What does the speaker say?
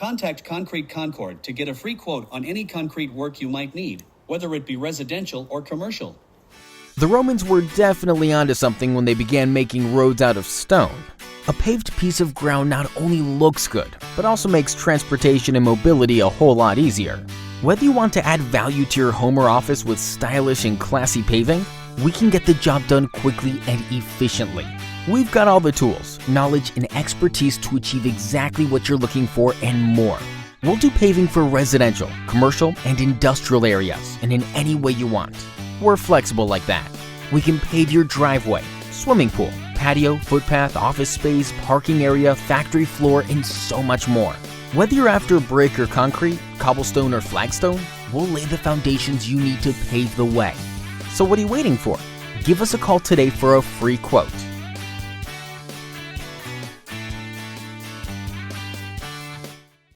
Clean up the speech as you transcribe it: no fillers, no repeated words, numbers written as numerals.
Contact Concrete Concord to get a free quote on any concrete work you might need, whether it be residential or commercial. The Romans were definitely onto something when they began making roads out of stone. A paved piece of ground not only looks good, but also makes transportation and mobility a whole lot easier. Whether you want to add value to your home or office with stylish and classy paving, we can get the job done quickly and efficiently. We've got all the tools, knowledge, and expertise to achieve exactly what you're looking for and more. We'll do paving for residential, commercial, and industrial areas, and in any way you want. We're flexible like that. We can pave your driveway, swimming pool, patio, footpath, office space, parking area, factory floor, and so much more. Whether you're after brick or concrete, cobblestone or flagstone, we'll lay the foundations you need to pave the way. So what are you waiting for? Give us a call today for a free quote.